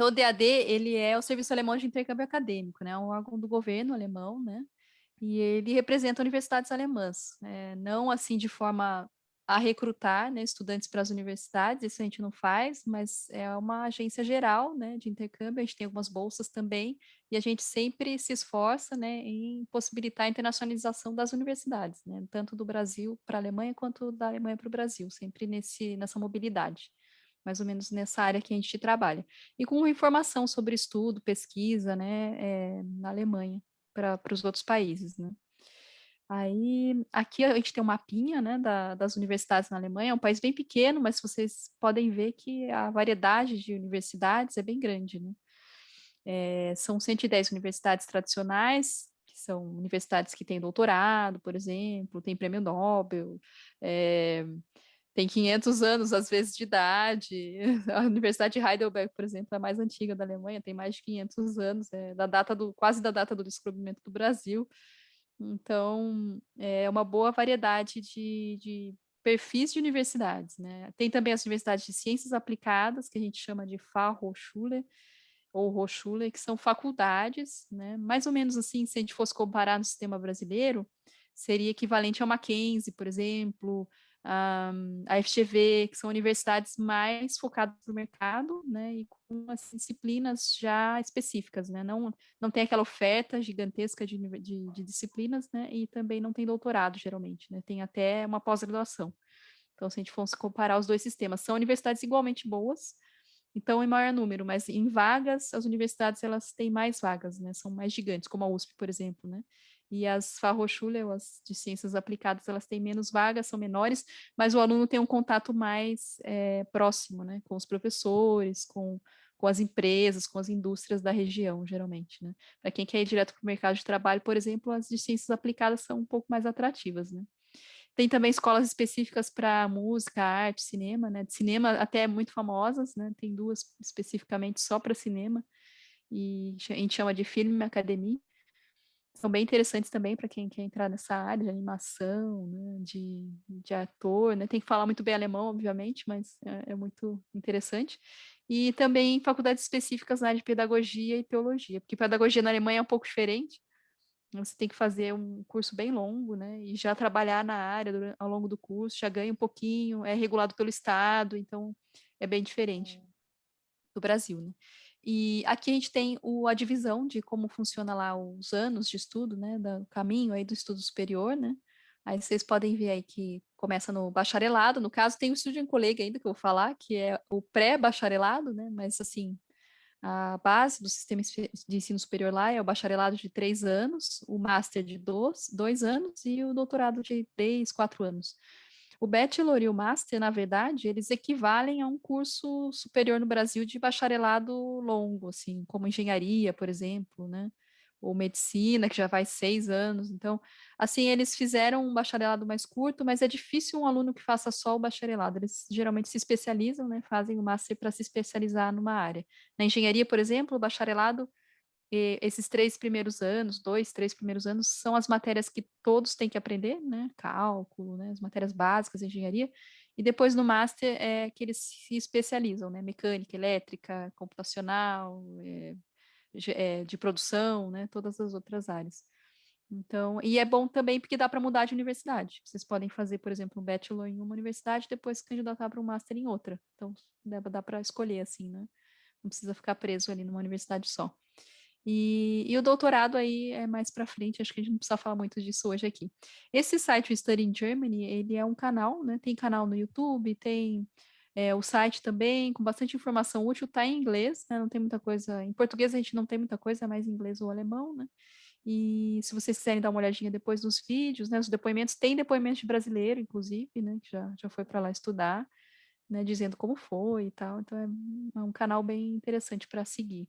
Então, o DAD, ele é o Serviço Alemão de Intercâmbio Acadêmico, né? É um órgão do governo alemão, né? E ele representa universidades alemãs, não assim de forma a recrutar, né, estudantes para as universidades, isso a gente não faz, mas é uma agência geral, né, de intercâmbio, a gente tem algumas bolsas também, e a gente sempre se esforça, né, em possibilitar a internacionalização das universidades, né, tanto do Brasil para a Alemanha, quanto da Alemanha para o Brasil, sempre nessa mobilidade, mais ou menos nessa área que a gente trabalha. E com informação sobre estudo, pesquisa, né, na Alemanha para os outros países, né. Aí, aqui a gente tem um mapinha, né, das universidades na Alemanha, é um país bem pequeno, mas vocês podem ver que a variedade de universidades é bem grande, né. São 110 universidades tradicionais, que são universidades que têm doutorado, por exemplo, tem prêmio Nobel, é, tem 500 anos, às vezes, de idade. A Universidade de Heidelberg, por exemplo, é a mais antiga da Alemanha, tem mais de 500 anos, quase da data do descobrimento do Brasil. Então, é uma boa variedade de perfis de universidades, né? Tem também as universidades de ciências aplicadas, que a gente chama de Fachhochschule ou Hochschule, que são faculdades, né? Mais ou menos assim, se a gente fosse comparar no sistema brasileiro, seria equivalente ao Mackenzie, por exemplo, a FGV, que são universidades mais focadas no mercado, né, e com assim, disciplinas já específicas, né, não tem aquela oferta gigantesca de disciplinas, né, e também não tem doutorado, geralmente, né, tem até uma pós-graduação. Então, se a gente fosse comparar os dois sistemas, são universidades igualmente boas, então, em maior número, mas em vagas, as universidades elas têm mais vagas, né? São mais gigantes, como a USP, por exemplo, né? E as Fachhochschule, as de ciências aplicadas, elas têm menos vagas, são menores, mas o aluno tem um contato mais próximo, né? Com os professores, com as empresas, com as indústrias da região, geralmente, né? Para quem quer ir direto para o mercado de trabalho, por exemplo, as de ciências aplicadas são um pouco mais atrativas, né? Tem também escolas específicas para música, arte, cinema, né? De cinema até muito famosas, né? Tem duas especificamente só para cinema, e a gente chama de Film Academy. São bem interessantes também para quem quer entrar nessa área de animação, né? De ator, né? Tem que falar muito bem alemão, obviamente, mas é muito interessante. E também faculdades específicas na área de pedagogia e teologia, porque pedagogia na Alemanha é um pouco diferente. Você tem que fazer um curso bem longo, né? E já trabalhar na área ao longo do curso, já ganha um pouquinho, é regulado pelo Estado, então é bem diferente do Brasil, né? E aqui a gente tem a divisão de como funciona lá os anos de estudo, né? Do caminho aí do estudo superior, né? Aí vocês podem ver aí que começa no bacharelado, no caso tem o estudo em colega ainda que eu vou falar, que é o pré-bacharelado, né? Mas assim, a base do sistema de ensino superior lá é o bacharelado de 3 anos, o master de 2 anos e o doutorado de 3, 4 anos. O bachelor e o master, na verdade, eles equivalem a um curso superior no Brasil de bacharelado longo, assim, como engenharia, por exemplo, né? Ou medicina, que já vai 6 anos. Então, assim, eles fizeram um bacharelado mais curto, mas é difícil um aluno que faça só o bacharelado. Eles geralmente se especializam, né? Fazem o master para se especializar numa área. Na engenharia, por exemplo, o bacharelado, esses 3 primeiros anos, 2, 3 primeiros anos, são as matérias que todos têm que aprender, né? Cálculo, né? As matérias básicas da engenharia. E depois no master é que eles se especializam, né? Mecânica, elétrica, computacional, de produção, né? Todas as outras áreas. Então, e é bom também porque dá para mudar de universidade. Vocês podem fazer, por exemplo, um bachelor em uma universidade, depois se candidatar para um master em outra. Então, dá para escolher assim, né? Não precisa ficar preso ali numa universidade só. E o doutorado aí é mais para frente, acho que a gente não precisa falar muito disso hoje aqui. Esse site, o Study in Germany, ele é um canal, né? Tem canal no YouTube, tem o site também, com bastante informação útil, tá em inglês, né? Não tem muita coisa. Em português a gente não tem muita coisa, é mais em inglês ou alemão, né? E se vocês quiserem dar uma olhadinha depois nos vídeos, né? Os depoimentos, tem depoimento de brasileiro, inclusive, né? Que já foi para lá estudar, né? Dizendo como foi e tal. Então é um canal bem interessante para seguir.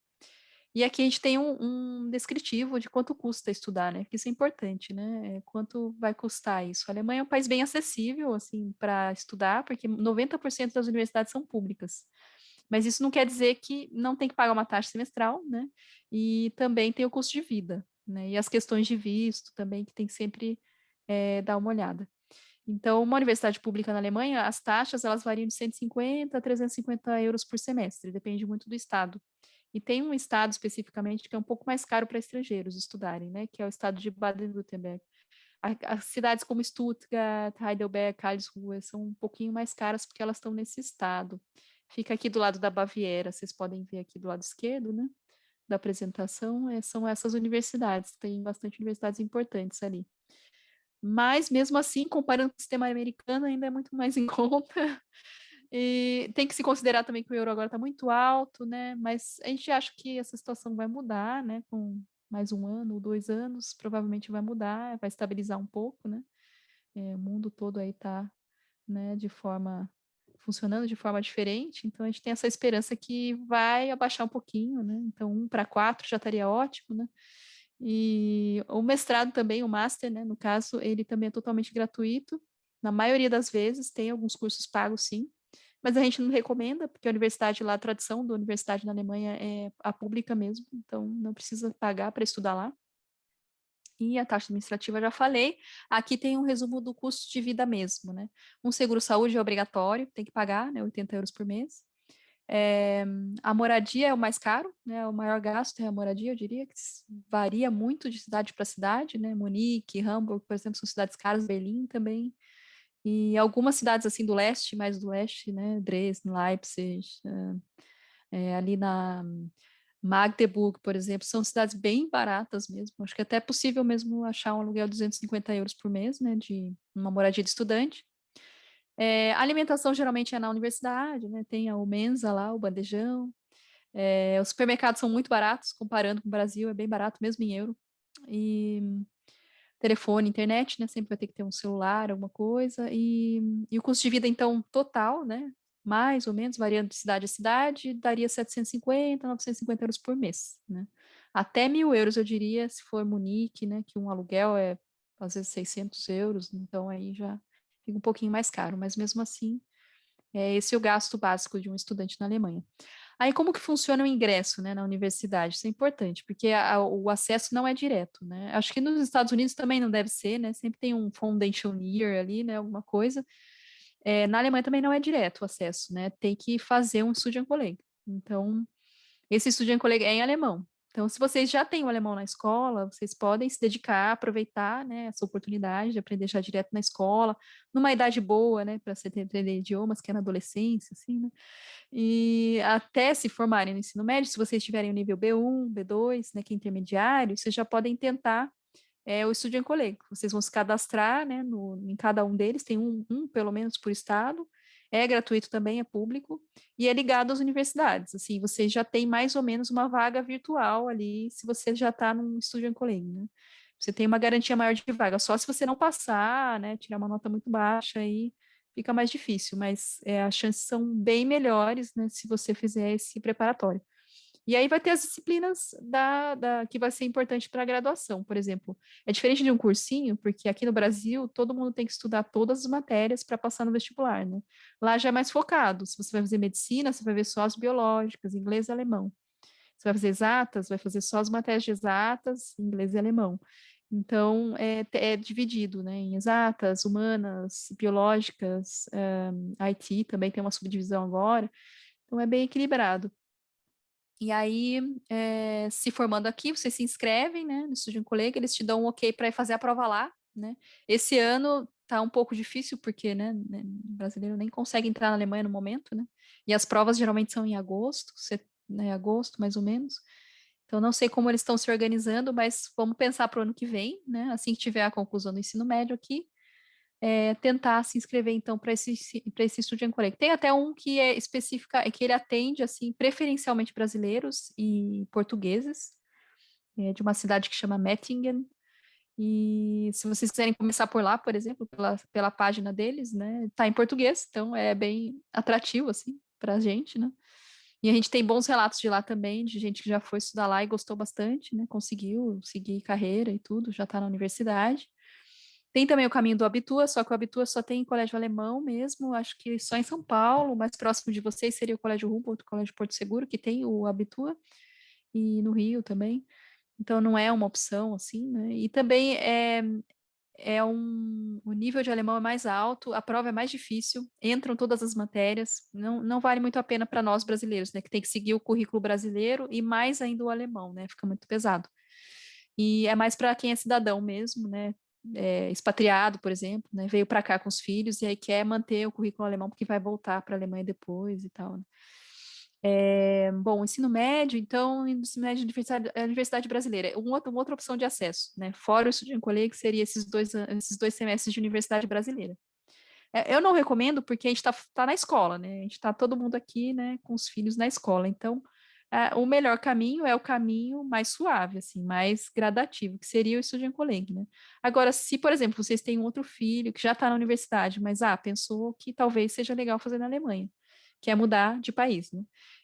E aqui a gente tem um descritivo de quanto custa estudar, né? Porque isso é importante, né? Quanto vai custar isso? A Alemanha é um país bem acessível, assim, para estudar, porque 90% das universidades são públicas. Mas isso não quer dizer que não tem que pagar uma taxa semestral, né? E também tem o custo de vida, né? E as questões de visto também, que tem que sempre dar uma olhada. Então, uma universidade pública na Alemanha, as taxas elas variam de 150 a 350 euros por semestre, depende muito do estado. E tem um estado especificamente que é um pouco mais caro para estrangeiros estudarem, né? Que é o estado de Baden-Württemberg. As cidades como Stuttgart, Heidelberg, Karlsruhe são um pouquinho mais caras porque elas estão nesse estado. Fica aqui do lado da Baviera, vocês podem ver aqui do lado esquerdo, né? Da apresentação, são essas universidades, tem bastante universidades importantes ali. Mas, mesmo assim, comparando com o sistema americano, ainda é muito mais em conta. E tem que se considerar também que o euro agora está muito alto, né? Mas a gente acha que essa situação vai mudar, né? Com mais 1 ano ou 2 anos, provavelmente vai mudar, vai estabilizar um pouco, né? O mundo todo aí está, né, funcionando de forma diferente, então a gente tem essa esperança que vai abaixar um pouquinho, né? Então 1 para 4 já estaria ótimo, né? E o mestrado também, o master, né, no caso, ele também é totalmente gratuito. Na maioria das vezes, tem alguns cursos pagos, sim, mas a gente não recomenda, porque a universidade lá, a tradição da universidade na Alemanha é a pública mesmo, então não precisa pagar para estudar lá. E a taxa administrativa, já falei. Aqui tem um resumo do custo de vida mesmo, né? Um seguro-saúde é obrigatório, tem que pagar, né? 80 euros por mês. A moradia é o mais caro, né? O maior gasto é a moradia, eu diria, que varia muito de cidade para cidade, né? Munique, Hamburg, por exemplo, são cidades caras, Berlim também. E algumas cidades assim do leste, mais do leste, né? Dresden, Leipzig, ali na Magdeburg, por exemplo, são cidades bem baratas mesmo. Acho que até é possível mesmo achar um aluguel de 250 euros por mês, né? De uma moradia de estudante. A alimentação geralmente é na universidade, né? Tem o Mensa lá, o bandejão. Os supermercados são muito baratos, comparando com o Brasil, é bem barato mesmo em euro. E telefone, internet, né? Sempre vai ter que ter um celular, alguma coisa. E o custo de vida, então, total, né? Mais ou menos, variando de cidade a cidade, daria 750, 950 euros por mês, né? Até 1.000 euros, eu diria, se for Munique, né? Que um aluguel é, às vezes, 600 euros, então aí já fica um pouquinho mais caro, mas mesmo assim, esse é o gasto básico de um estudante na Alemanha. Aí, como que funciona o ingresso, né, na universidade? Isso é importante, porque o acesso não é direto, né? Acho que nos Estados Unidos também não deve ser, né? Sempre tem um foundation year ali, né? Alguma coisa. Na Alemanha também não é direto o acesso, né? Tem que fazer um Studienkolleg. Então, esse Studienkolleg é em alemão. Então, se vocês já têm o alemão na escola, vocês podem se dedicar, aproveitar, né, essa oportunidade de aprender já direto na escola, numa idade boa, né, para você aprender idiomas, que é na adolescência, assim, né? E até se formarem no ensino médio, se vocês tiverem o nível B1, B2, né, que é intermediário, vocês já podem tentar o Studienkolleg. Vocês vão se cadastrar, né, em cada um deles, tem um pelo menos por estado, é gratuito também, é público, e é ligado às universidades. Assim, vocês já têm mais ou menos uma vaga virtual ali, se você já está num Studienkolleg, né? Você tem uma garantia maior de vaga, só se você não passar, né, tirar uma nota muito baixa, aí fica mais difícil, mas as chances são bem melhores, né, se você fizer esse preparatório. E aí vai ter as disciplinas que vai ser importante para a graduação, por exemplo. É diferente de um cursinho, porque aqui no Brasil todo mundo tem que estudar todas as matérias para passar no vestibular, né? Lá já é mais focado. Se você vai fazer medicina, você vai ver só as biológicas, inglês e alemão. Você vai fazer exatas, vai fazer só as matérias de exatas, inglês e alemão. Então, é dividido, né, em exatas, humanas, biológicas, IT também tem uma subdivisão agora. Então, é bem equilibrado. E aí, se formando aqui, vocês se inscrevem, né, no Estúdio Colega, eles te dão um ok para fazer a prova lá, né? Esse ano tá um pouco difícil, porque, né, brasileiro nem consegue entrar na Alemanha no momento, né? E as provas geralmente são em agosto, né, agosto mais ou menos. Então, não sei como eles estão se organizando, mas vamos pensar para o ano que vem, né? Assim que tiver a conclusão do ensino médio aqui, tentar se inscrever então para esse Student Connect. Tem até um que é específica, que ele atende assim preferencialmente brasileiros e portugueses, de uma cidade que chama Mettingen. E se vocês quiserem começar por lá, por exemplo, pela página deles, né, tá em português, então é bem atrativo assim para a gente, né? E a gente tem bons relatos de lá também, de gente que já foi estudar lá e gostou bastante, né? Conseguiu seguir carreira e tudo, já está na universidade. Tem também o caminho do Abitua, só que o Abitua só tem em colégio alemão mesmo, acho que só em São Paulo, mais próximo de vocês seria o Colégio Humboldt, o Colégio Porto Seguro, que tem o Abitua, e no Rio também. Então não é uma opção assim, né? E também o nível de alemão é mais alto, a prova é mais difícil, entram todas as matérias, não vale muito a pena para nós brasileiros, né, que tem que seguir o currículo brasileiro e mais ainda o alemão, né, fica muito pesado. E é mais para quem é cidadão mesmo, né, expatriado, por exemplo, né, veio para cá com os filhos e aí quer manter o currículo alemão porque vai voltar para a Alemanha depois e tal, né. Bom, ensino médio, então, ensino médio universidade brasileira, uma outra opção de acesso, né? Fora o Student Colleague, seria esses dois semestres de universidade brasileira. Eu não recomendo porque a gente tá na escola, né? A gente está todo mundo aqui, né, com os filhos na escola. Então, o melhor caminho é o caminho mais suave, assim, mais gradativo, que seria o Student Colleague, né? Agora, se, por exemplo, vocês têm um outro filho que já está na universidade, mas pensou que talvez seja legal fazer na Alemanha, que é mudar de país, né?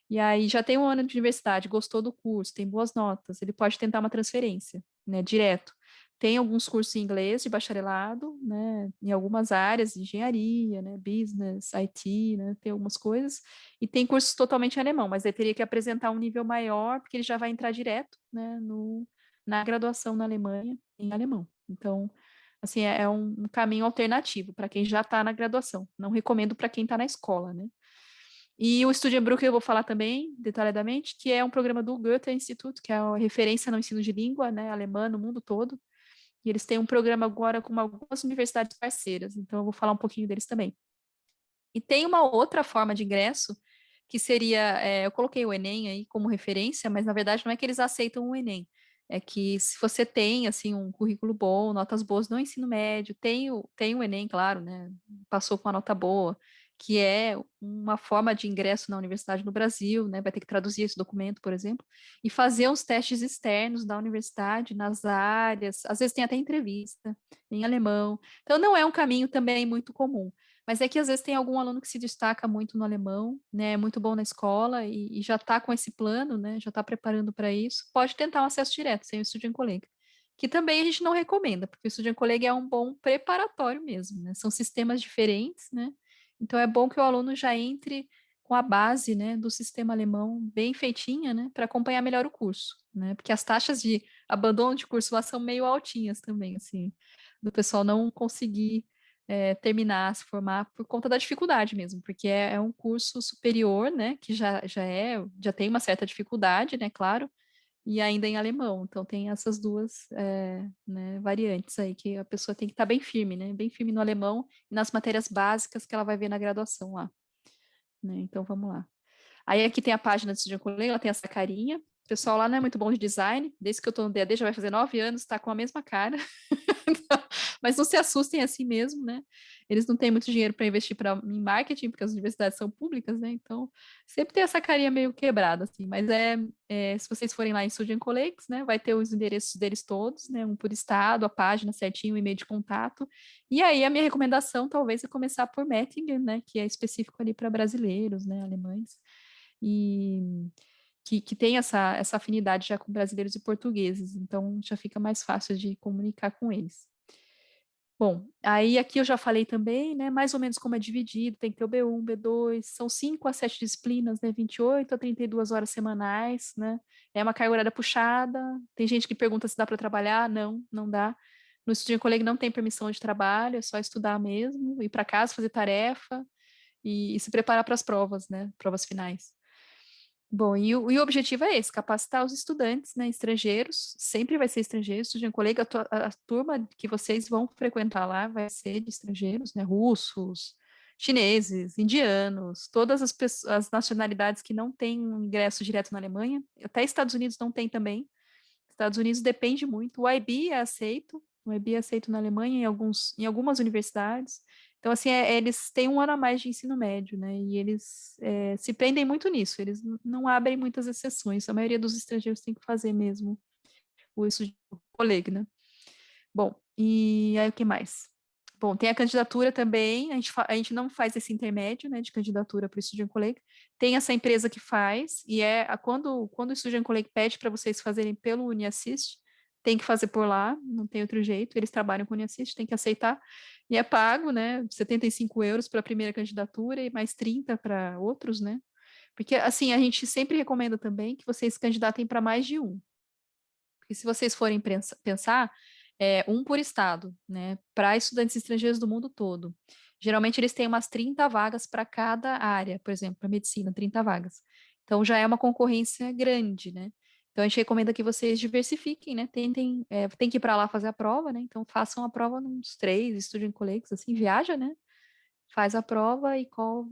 E aí já tem um ano de universidade, gostou do curso, tem boas notas, ele pode tentar uma transferência, né, direto. Tem alguns cursos em inglês de bacharelado, né, em algumas áreas, engenharia, né, business, IT, né, tem algumas coisas, e tem cursos totalmente em alemão, mas ele teria que apresentar um nível maior, porque ele já vai entrar direto, né, na graduação na Alemanha, em alemão. Então, assim, é um caminho alternativo para quem já está na graduação. Não recomendo para quem está na escola, né. E o Studienbrück eu vou falar também, detalhadamente, que é um programa do Goethe Institut, que é a referência no ensino de língua, né, alemã no mundo todo. E eles têm um programa agora com algumas universidades parceiras, então eu vou falar um pouquinho deles também. E tem uma outra forma de ingresso, que seria, eu coloquei o Enem aí como referência, mas na verdade não é que eles aceitam o Enem, é que se você tem, assim, um currículo bom, notas boas no ensino médio, tem o Enem, claro, né, passou com uma nota boa, que é uma forma de ingresso na universidade no Brasil, né, vai ter que traduzir esse documento, por exemplo, e fazer os testes externos da universidade, nas áreas, às vezes tem até entrevista em alemão, então não é um caminho também muito comum. Mas é que às vezes tem algum aluno que se destaca muito no alemão, né, é muito bom na escola e já está com esse plano, né, já está preparando para isso, pode tentar um acesso direto, sem o Student Colleague, que também a gente não recomenda, porque o Student Colleague é um bom preparatório mesmo, né, são sistemas diferentes, né, então é bom que o aluno já entre com a base, né, do sistema alemão bem feitinha, né, para acompanhar melhor o curso, né, porque as taxas de abandono de curso lá são meio altinhas também, assim, do pessoal não conseguir terminar, se formar por conta da dificuldade mesmo, porque é um curso superior, né, que já tem uma certa dificuldade, né, claro, e ainda em alemão, então tem essas duas, né, variantes aí, que a pessoa tem que estar bem firme, né, bem firme no alemão e nas matérias básicas que ela vai ver na graduação lá, né, então vamos lá. Aí aqui tem a página do Estudiant Colleague, ela tem essa carinha, o pessoal lá não é muito bom de design, desde que eu estou no DAD já vai fazer 9 anos, está com a mesma cara, mas não se assustem assim mesmo, né? Eles não têm muito dinheiro para investir em marketing, porque as universidades são públicas, né? Então, sempre tem essa carinha meio quebrada, assim. Mas se vocês forem lá em Student Colleagues, né? Vai ter os endereços deles todos, né? Um por estado, a página certinho, o e-mail de contato. E aí, a minha recomendação talvez é começar por Mettingen, né? Que é específico ali para brasileiros, né? Alemães. E que tem essa afinidade já com brasileiros e portugueses, então já fica mais fácil de comunicar com eles. Bom, aí aqui eu já falei também, né, mais ou menos como é dividido, tem que ter o B1, B2, são 5 a 7 disciplinas, né, 28 a 32 horas semanais, né, é uma carga horária puxada, tem gente que pergunta se dá para trabalhar, não dá. No Student Colleague não tem permissão de trabalho, é só estudar mesmo, ir para casa, fazer tarefa e se preparar para as provas, né, provas finais. Bom, e o objetivo é esse, capacitar os estudantes, né, estrangeiros, sempre vai ser estrangeiro, Student Colleague, a turma que vocês vão frequentar lá vai ser de estrangeiros, né, russos, chineses, indianos, todas as nacionalidades que não têm um ingresso direto na Alemanha, até Estados Unidos não tem também, Estados Unidos depende muito, o IB é aceito, o IB é aceito na Alemanha em algumas universidades, então, assim, eles têm um ano a mais de ensino médio, né? E eles se prendem muito nisso, eles não abrem muitas exceções. A maioria dos estrangeiros tem que fazer mesmo o isso de colega, né? Bom, e aí o que mais? Bom, tem a candidatura também, a gente não faz esse intermédio, né, de candidatura para o Student Colleague, tem essa empresa que faz, e quando o Student Colleague pede para vocês fazerem pelo UniAssist, tem que fazer por lá, não tem outro jeito, eles trabalham com o UniAssist, tem que aceitar, e é pago, né, 75 euros para a primeira candidatura e mais 30 para outros, né, porque assim, a gente sempre recomenda também que vocês candidatem para mais de um, porque se vocês forem pensar, um por estado, né, para estudantes estrangeiros do mundo todo. Geralmente eles têm umas 30 vagas para cada área, por exemplo, para medicina, 30 vagas. Então já é uma concorrência grande, né? Então a gente recomenda que vocês diversifiquem, né? Tentem, tem que ir para lá fazer a prova, né? Então façam a prova nos 3, estudem colegas, assim, viaja, né? Faz a prova e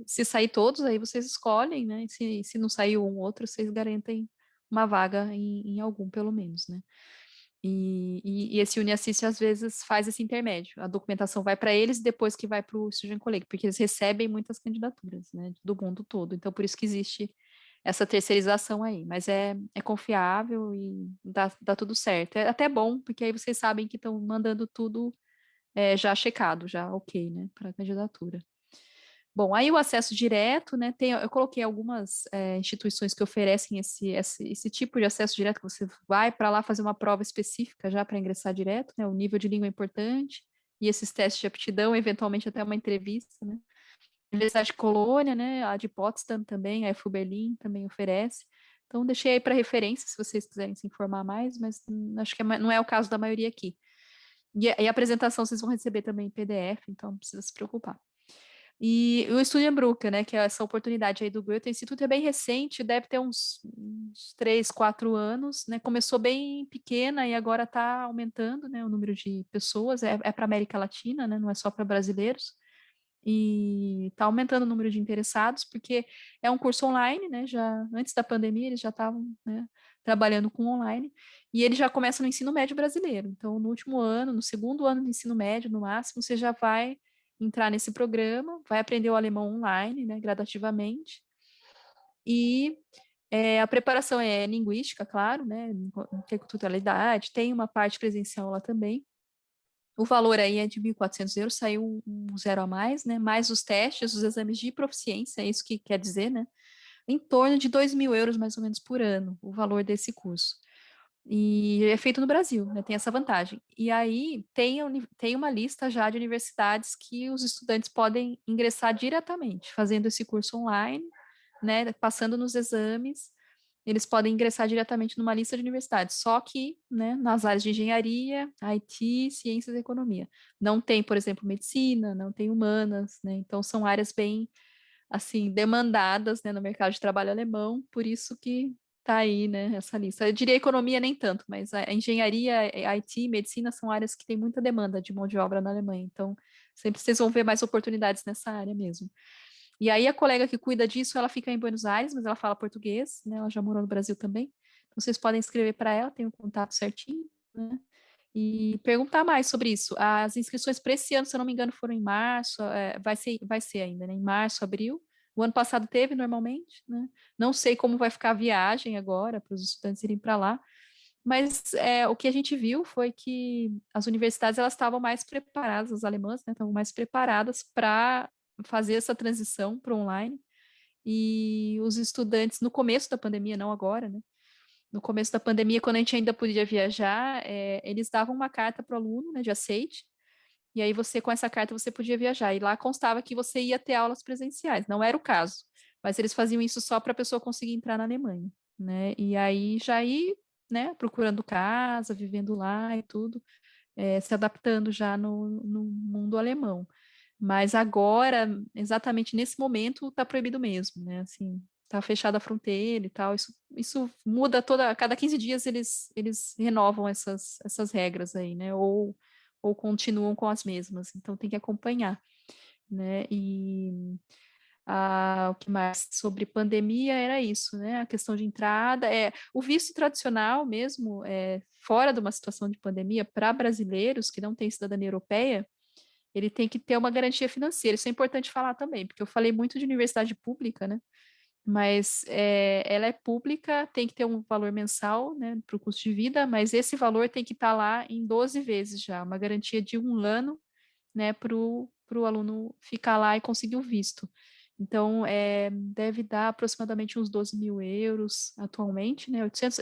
se sair todos, aí vocês escolhem, né? E se não sair um ou outro, vocês garantem uma vaga em algum, pelo menos, né? E esse UniAssist às vezes faz esse intermédio. A documentação vai para eles depois que vai para o Student Colleague, porque eles recebem muitas candidaturas, né, do mundo todo. Então, por isso que existe essa terceirização aí. Mas é confiável e dá tudo certo. É até bom, porque aí vocês sabem que estão mandando tudo já checado, já ok, né, para a candidatura. Bom, aí o acesso direto, né? Eu coloquei algumas instituições que oferecem esse tipo de acesso direto, que você vai para lá fazer uma prova específica já para ingressar direto, né? O nível de língua é importante, e esses testes de aptidão, eventualmente até uma entrevista, né? A Universidade de Colônia, né? A de Potsdam também, a FU Berlim também oferece. Então, deixei aí para referência, se vocês quiserem se informar mais, mas acho que não é o caso da maioria aqui. E a apresentação vocês vão receber também em PDF, então não precisa se preocupar. E o Studienbrücke, né, que é essa oportunidade aí do Goethe Instituto, é bem recente, deve ter uns 3, 4 anos, né, começou bem pequena e agora está aumentando, né, o número de pessoas, é para América Latina, né, não é só para brasileiros, e está aumentando o número de interessados, porque é um curso online, né, já antes da pandemia eles já estavam, né, trabalhando com online, e ele já começa no ensino médio brasileiro, então no último ano, no segundo ano do ensino médio, no máximo, você já vai entrar nesse programa, vai aprender o alemão online, né, gradativamente, e a preparação é linguística, claro, né, interculturalidade, tem uma parte presencial lá também. O valor aí é de 1.400 euros, saiu um zero a mais, né, mais os testes, os exames de proficiência, é isso que quer dizer, né, em torno de 2.000 euros mais ou menos por ano, o valor desse curso. E é feito no Brasil, né? Tem essa vantagem. E aí tem uma lista já de universidades que os estudantes podem ingressar diretamente, fazendo esse curso online, né? Passando nos exames, eles podem ingressar diretamente numa lista de universidades, só que, né, nas áreas de engenharia, IT, ciências e economia. Não tem, por exemplo, medicina, não tem humanas, né? Então são áreas bem assim, demandadas, né, no mercado de trabalho alemão, por isso que tá aí, né, essa lista. Eu diria economia nem tanto, mas a engenharia, a IT, medicina são áreas que têm muita demanda de mão de obra na Alemanha, então sempre vocês vão ver mais oportunidades nessa área mesmo. E aí a colega que cuida disso, ela fica em Buenos Aires, mas ela fala português, né, ela já morou no Brasil também, então vocês podem escrever para ela, tem o contato certinho, né, e perguntar mais sobre isso. As inscrições para esse ano, se eu não me engano, foram em março, vai ser ainda, né? Em março, abril. O ano passado teve normalmente, né? Não sei como vai ficar a viagem agora para os estudantes irem para lá, mas o que a gente viu foi que as universidades elas estavam mais preparadas, as alemãs, né? Estavam mais preparadas para fazer essa transição para online. E os estudantes, no começo da pandemia, não agora, né? No começo da pandemia, quando a gente ainda podia viajar, eles davam uma carta para o aluno, né, de aceite, e aí você, com essa carta, você podia viajar. E lá constava que você ia ter aulas presenciais. Não era o caso, mas eles faziam isso só para a pessoa conseguir entrar na Alemanha, né? E aí já ir, né, procurando casa, vivendo lá e tudo, se adaptando já no mundo alemão. Mas agora, exatamente nesse momento, está proibido mesmo, né? Assim, tá fechada a fronteira e tal. Isso muda a cada 15 dias eles renovam essas regras aí, né? Ou continuam com as mesmas. Então tem que acompanhar, né? E o que mais sobre pandemia era isso, né? A questão de entrada, o visto tradicional mesmo, fora de uma situação de pandemia, para brasileiros que não têm cidadania europeia, ele tem que ter uma garantia financeira. Isso é importante falar também, porque eu falei muito de universidade pública, né? Mas ela é pública, tem que ter um valor mensal, né, para o custo de vida, mas esse valor tem que estar lá em 12 vezes já, uma garantia de um ano, né, para o aluno ficar lá e conseguir o visto. Então, deve dar aproximadamente uns 12.000 euros atualmente, né? 800,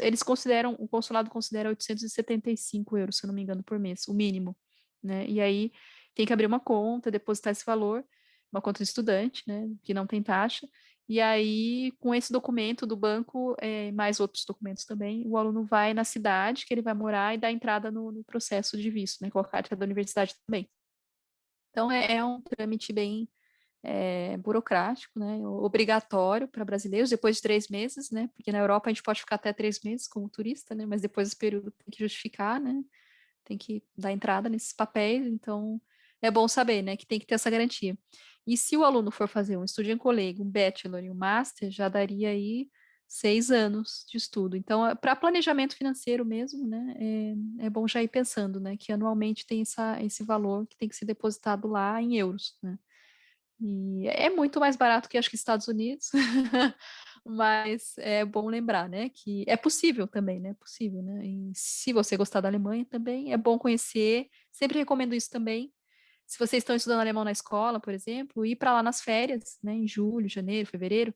o consulado considera 875 euros, se eu não me engano, por mês, o mínimo, né? E aí tem que abrir uma conta, depositar esse valor, uma conta de estudante, né? Que não tem taxa, E aí, com esse documento do banco, mais outros documentos também, o aluno vai na cidade que ele vai morar e dá entrada no processo de visto, né, com a carta da universidade também. Então, é um trâmite bem burocrático, né, obrigatório para brasileiros, depois de 3 meses, né, porque na Europa a gente pode ficar até 3 meses como turista, né, mas depois desse período tem que justificar, né, tem que dar entrada nesses papéis, então é bom saber, né, que tem que ter essa garantia. E se o aluno for fazer um estudo em colégio, um bachelor e um master, já daria aí 6 anos de estudo. Então, para planejamento financeiro mesmo, né, é bom já ir pensando, né, que anualmente tem esse valor que tem que ser depositado lá em euros, né. E é muito mais barato que acho que Estados Unidos, mas é bom lembrar, né, que é possível também, né, é possível, né, e se você gostar da Alemanha também, é bom conhecer, sempre recomendo isso também. Se vocês estão estudando alemão na escola, por exemplo, ir para lá nas férias, né, em julho, janeiro, fevereiro,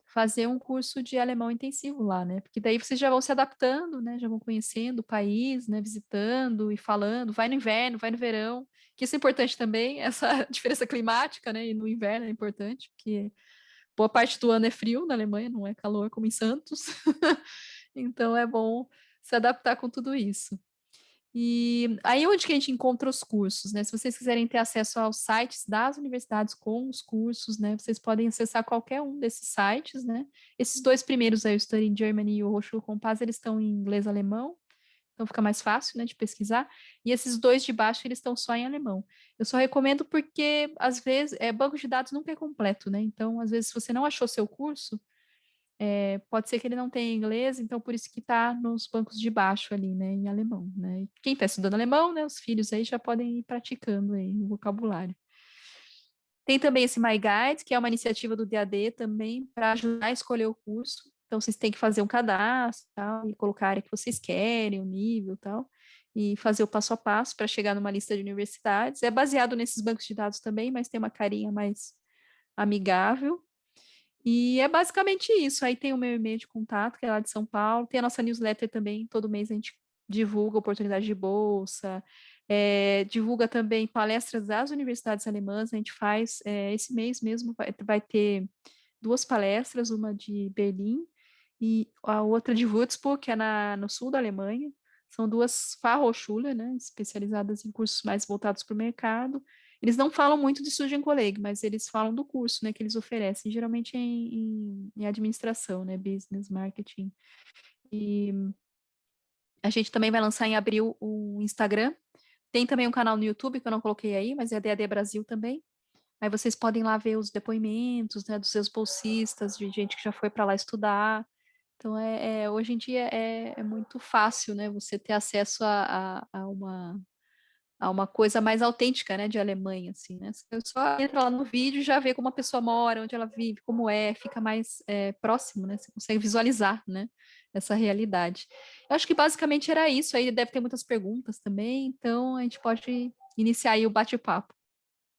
fazer um curso de alemão intensivo lá, né? Porque daí vocês já vão se adaptando, né? Já vão conhecendo o país, né? Visitando e falando. Vai no inverno, vai no verão, que isso é importante também, essa diferença climática, né? E no inverno é importante, porque boa parte do ano é frio na Alemanha, não é calor como em Santos. Então é bom se adaptar com tudo isso. E aí onde que a gente encontra os cursos, né? Se vocês quiserem ter acesso aos sites das universidades com os cursos, né? Vocês podem acessar qualquer um desses sites, né? Esses dois primeiros aí, o Study in Germany e o Hochschulkompass, eles estão em inglês e alemão, então fica mais fácil, né, de pesquisar. E esses dois de baixo, eles estão só em alemão. Eu só recomendo porque, às vezes, banco de dados nunca é completo, né? Então, às vezes, se você não achou seu curso, pode ser que ele não tenha inglês, então por isso que está nos bancos de baixo ali, né, em alemão, né? E quem está estudando alemão, né, os filhos aí já podem ir praticando aí o vocabulário. Tem também esse My Guide, que é uma iniciativa do DAD também para ajudar a escolher o curso. Então vocês têm que fazer um cadastro, tal, e colocar a área que vocês querem, o nível, tal, e fazer o passo a passo para chegar numa lista de universidades. É baseado nesses bancos de dados também, mas tem uma carinha mais amigável. E é basicamente isso. Aí tem o meu e-mail de contato, que é lá de São Paulo. Tem a nossa newsletter também. Todo mês a gente divulga oportunidade de bolsa, divulga também palestras das universidades alemãs. A gente faz, esse mês mesmo, vai ter 2 palestras, uma de Berlim e a outra de Würzburg, que é no sul da Alemanha. São duas Fachhochschule, né, especializadas em cursos mais voltados para o mercado. Eles não falam muito de Studienkolleg, mas eles falam do curso, né, que eles oferecem, geralmente em administração, né, business, marketing. E a gente também vai lançar em abril o Instagram. Tem também um canal no YouTube que eu não coloquei aí, mas é a DAD Brasil também. Aí vocês podem lá ver os depoimentos, né, dos seus bolsistas, de gente que já foi para lá estudar. Então, hoje em dia é muito fácil, né, você ter acesso a uma coisa mais autêntica, né, de Alemanha, assim, né? Você só entra lá no vídeo e já vê como a pessoa mora, onde ela vive, como fica mais próximo, né? Você consegue visualizar, né, essa realidade. Eu acho que basicamente era isso. Aí deve ter muitas perguntas também, então a gente pode iniciar aí o bate-papo.